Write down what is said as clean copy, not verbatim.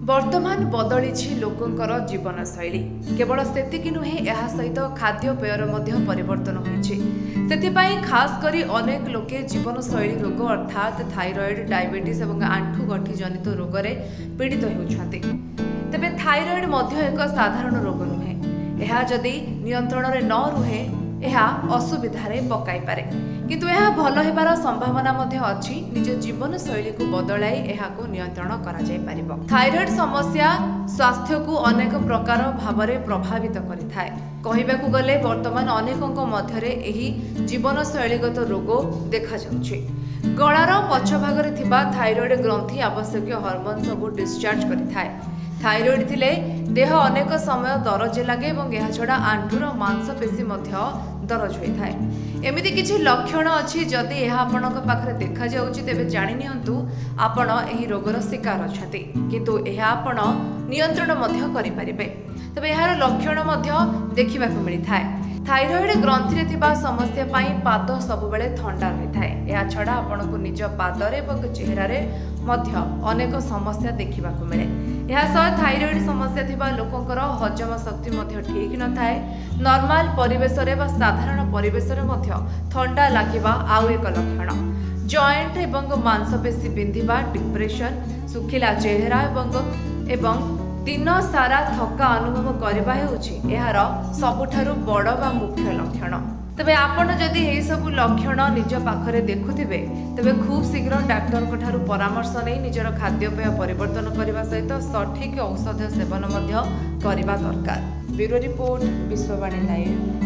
वर्तमान बदली लोकंकर जीवनशैली केवल सेतिकी नुहे यह सहित खाद्यपेयर परिवर्तन होती खास करी अनेक लोके जीवनशैली रोग अर्थात थायरॉइड डायबिटीज और आंठुगंठी जनित रोग में पीड़ित होती। तेबे थायरॉइड एक साधारण रोग नुहे, यह जदि नियंत्रण में न रुहे यह असुविधार पकाई पारे, किंतु यह भल होबार संभावना अच्छी। निज जीवन शैली को बदलाई यह नियंत्रण करा जाय परिबो। थायरॉइड समस्या स्वास्थ्य को अनेक प्रकार भाव प्रभावित करिथाय। कहिबाकु गले वर्तमान अनेकों मध्यरे एही जीवन शैलीगत रोग देखा जाउछि। गଳାର पछ भागरे थिबा थायरॉइड ग्रंथि आवश्यक हार्मोन सबु डिस्चार्ज करिथाय। थायरॉइड थिले देह अनेक समय दरज लगे और यह छड़ा आंठुर मांसपेशी दरज होता है। एमती किसी लक्षण अच्छी जदि यह आपण पाखे देखा जाउछि तेबे जानि नियंतु आपण एही रोगर शिकार अछंती, किंतु यह आपण नियंत्रण मध्य करि परिबे। तबे यार लक्षण मध्य देखिबाकु मिलिथाय। थायरॉइड ग्रंथि थिबा समस्या पाई पाद सबुबेले ठंडा रहिथाय। या छड़ा आपनको निज पादरे एवं चेहरारे मध्य अनेक समस्या देखिबाकु मिले। यह सह थायरॉइड समस्या थिबा लोकंकर हजम शक्ति मध्य ठीक न थाए। नॉर्मल परिवेश रे बा साधारण परिवेश रे मध्य ठंडा लागिबा आउ एक लक्षण। जॉइंट एवं मांसपेशी बिंधिबा, डिप्रेशन, सुखिला चेहरा एवं दिन सारा थका अनुभव करबा हेउछि एहार सबुठारु बड़ बा मुख्य लक्षण। तबे आपण जदि एही सब लक्षण निज पाखरे देखुथिबे तबे खूब शीघ्र डाक्टर ठारू परामर्श नै निजर खाद्यपेय परिवर्तन करबा सहित सठिक औषध सेवन मध्य करबा दरकार। Bureau report, Vishwavani live.